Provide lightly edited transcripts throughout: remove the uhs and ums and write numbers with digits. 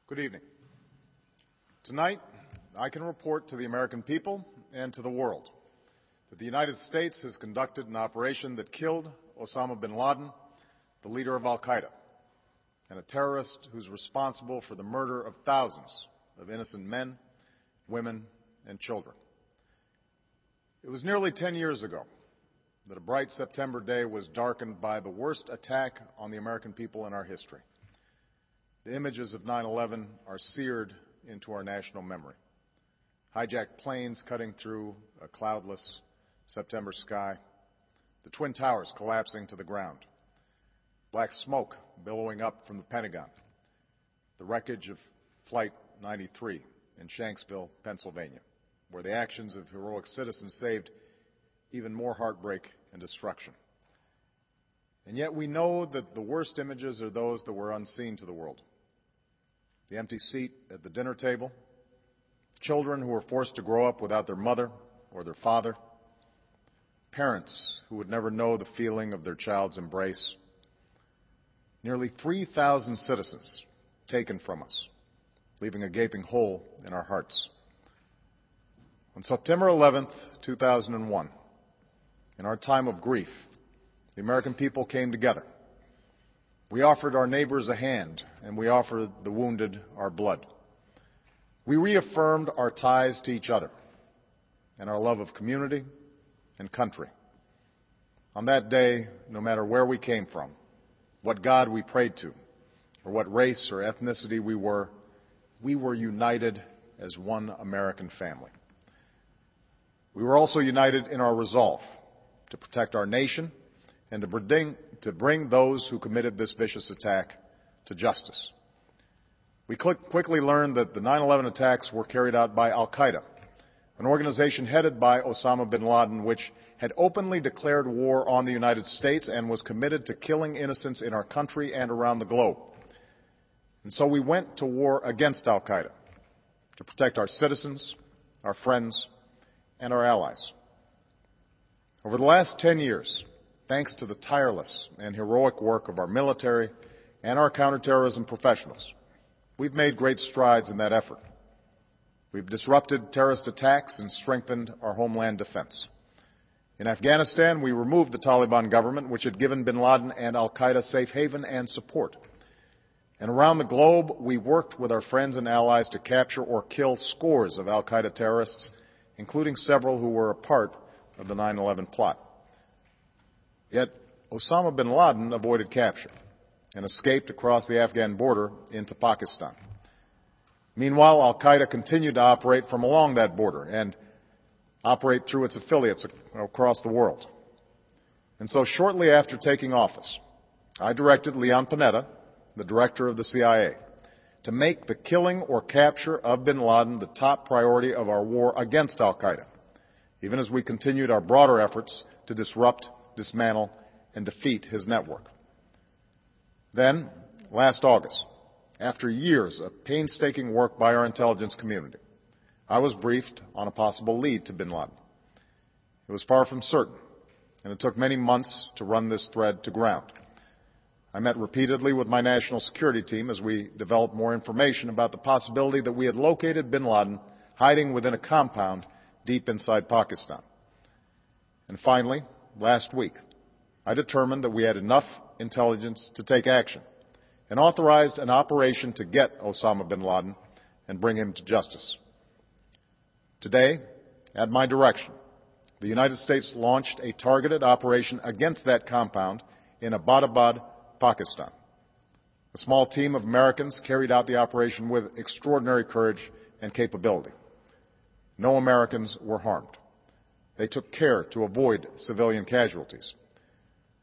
Good evening. Tonight, I can report to the American people and to the world that the United States has conducted an operation that killed Osama Bin Laden, the leader of Al-Qaeda, and a terrorist who's responsible for the murder of thousands of innocent men, women, and children. It was nearly 10 years ago that a bright September day was darkened by the worst attack on the American people in our history. The images of 9/11 are seared into our national memory. Hijacked planes cutting through a cloudless September sky, the Twin Towers collapsing to the ground, black smoke billowing up from the Pentagon, the wreckage of Flight 93 in Shanksville, Pennsylvania, where the actions of heroic citizens saved even more heartbreak and destruction. And yet we know that the worst images are those that were unseen to the world. The empty seat at the dinner table, children who were forced to grow up without their mother or their father, parents who would never know the feeling of their child's embrace, nearly 3,000 citizens taken from us, leaving a gaping hole in our hearts. On September 11th, 2001, in our time of grief, the American people came together. We offered our neighbors a hand, and we offered the wounded our blood. We reaffirmed our ties to each other and our love of community and country. On that day, no matter where we came from, what God we prayed to, or what race or ethnicity we were united as one American family. We were also united in our resolve to protect our nation and to bring those who committed this vicious attack to justice. We quickly learned that the 9/11 attacks were carried out by Al-Qaeda, an organization headed by Osama Bin Laden, which had openly declared war on the United States and was committed to killing innocents in our country and around the globe. And so we went to war against Al-Qaeda to protect our citizens, our friends, and our allies. Over the last 10 years, thanks to the tireless and heroic work of our military and our counterterrorism professionals, we've made great strides in that effort. We've disrupted terrorist attacks and strengthened our homeland defense. In Afghanistan, we removed the Taliban government, which had given Bin Laden and Al-Qaeda safe haven and support. And around the globe, we worked with our friends and allies to capture or kill scores of Al-Qaeda terrorists, including several who were a part of the 9/11 plot. Yet Osama bin Laden avoided capture and escaped across the Afghan border into Pakistan. Meanwhile, Al-Qaeda continued to operate from along that border and operate through its affiliates across the world. And so shortly after taking office, I directed Leon Panetta, the director of the CIA, to make the killing or capture of bin Laden the top priority of our war against Al-Qaeda, even as we continued our broader efforts to disrupt, dismantle, and defeat his network. Then, last August, after years of painstaking work by our intelligence community, I was briefed on a possible lead to bin Laden. It was far from certain, and it took many months to run this thread to ground. I met repeatedly with my national security team as we developed more information about the possibility that we had located bin Laden hiding within a compound deep inside Pakistan. And finally, last week, I determined that we had enough intelligence to take action and authorized an operation to get Osama bin Laden and bring him to justice. Today, at my direction, the United States launched a targeted operation against that compound in Abbottabad, Pakistan. A small team of Americans carried out the operation with extraordinary courage and capability. No Americans were harmed. They took care to avoid civilian casualties.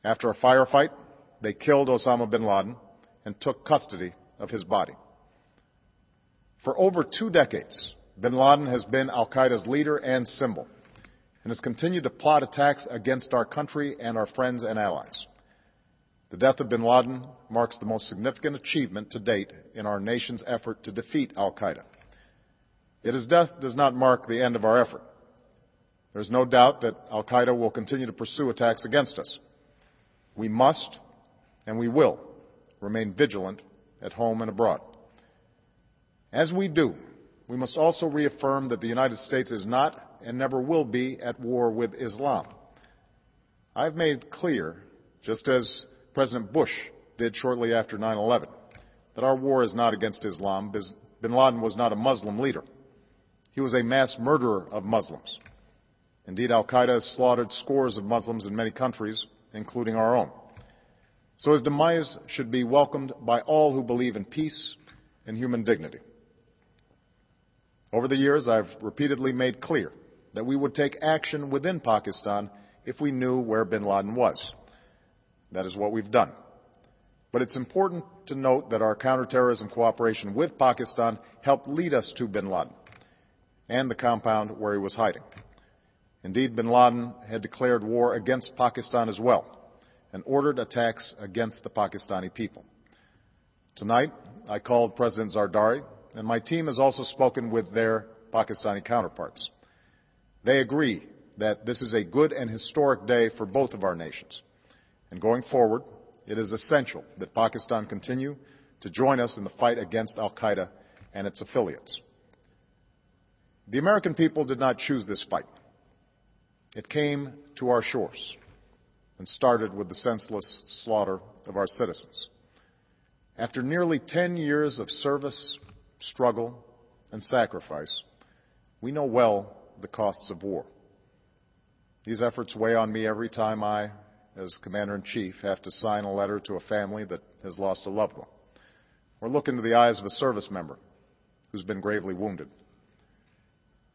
After a firefight, they killed Osama bin Laden and took custody of his body. For over 2 decades, bin Laden has been Al-Qaeda's leader and symbol, and has continued to plot attacks against our country and our friends and allies. The death of bin Laden marks the most significant achievement to date in our nation's effort to defeat Al-Qaeda. Yet his death does not mark the end of our effort. There is no doubt that Al-Qaeda will continue to pursue attacks against us. We must, and we will, remain vigilant at home and abroad. As we do, we must also reaffirm that the United States is not and never will be at war with Islam. I've made clear, just as President Bush did shortly after 9/11, that our war is not against Islam. Bin Laden was not a Muslim leader. He was a mass murderer of Muslims. Indeed, Al-Qaeda has slaughtered scores of Muslims in many countries, including our own. So his demise should be welcomed by all who believe in peace and human dignity. Over the years, I've repeatedly made clear that we would take action within Pakistan if we knew where bin Laden was. That is what we've done. But it's important to note that our counterterrorism cooperation with Pakistan helped lead us to bin Laden and the compound where he was hiding. Indeed, bin Laden had declared war against Pakistan as well and ordered attacks against the Pakistani people. Tonight, I called President Zardari, and my team has also spoken with their Pakistani counterparts. They agree that this is a good and historic day for both of our nations. And going forward, it is essential that Pakistan continue to join us in the fight against Al-Qaeda and its affiliates. The American people did not choose this fight. It came to our shores and started with the senseless slaughter of our citizens. After nearly 10 years of service, struggle, and sacrifice, we know well the costs of war. These efforts weigh on me every time I, as Commander-in-Chief, have to sign a letter to a family that has lost a loved one, or look into the eyes of a service member who's been gravely wounded.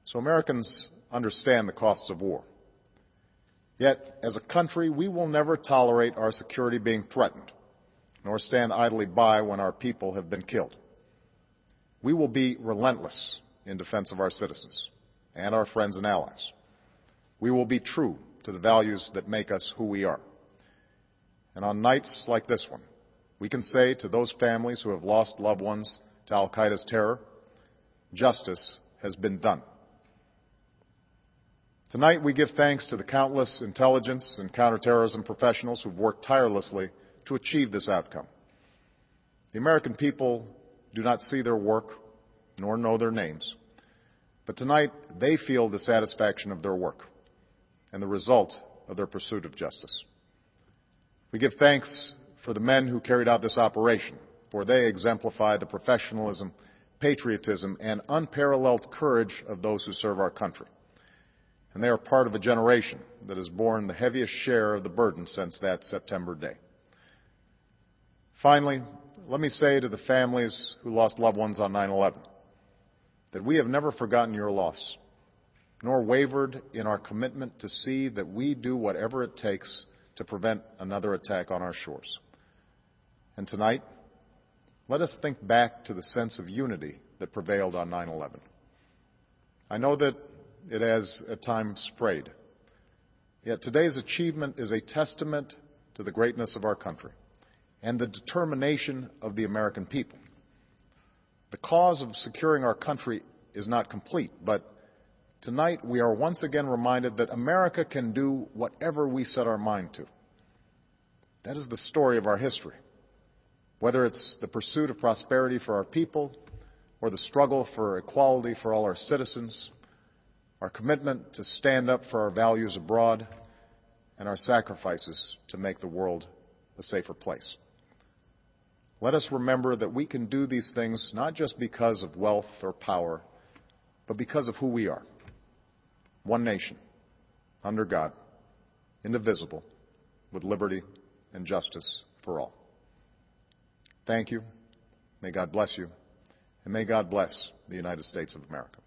So Americans understand the costs of war. Yet, as a country, we will never tolerate our security being threatened, nor stand idly by when our people have been killed. We will be relentless in defense of our citizens and our friends and allies. We will be true to the values that make us who we are. And on nights like this one, we can say to those families who have lost loved ones to Al-Qaeda's terror, justice has been done. Tonight we give thanks to the countless intelligence and counterterrorism professionals who've worked tirelessly to achieve this outcome. The American people do not see their work nor know their names, but tonight they feel the satisfaction of their work and the result of their pursuit of justice. We give thanks for the men who carried out this operation, for they exemplify the professionalism, patriotism, and unparalleled courage of those who serve our country. And they are part of a generation that has borne the heaviest share of the burden since that September day. Finally, let me say to the families who lost loved ones on 9/11 that we have never forgotten your loss, nor wavered in our commitment to see that we do whatever it takes to prevent another attack on our shores. And tonight, let us think back to the sense of unity that prevailed on 9/11. I know that it has at times frayed, yet today's achievement is a testament to the greatness of our country and the determination of the American people. The cause of securing our country is not complete, but tonight we are once again reminded that America can do whatever we set our mind to. That is the story of our history. Whether it's the pursuit of prosperity for our people or the struggle for equality for all our citizens, our commitment to stand up for our values abroad, and our sacrifices to make the world a safer place. Let us remember that we can do these things not just because of wealth or power, but because of who we are. One nation, under God, indivisible, with liberty and justice for all. Thank you. May God bless you. And may God bless the United States of America.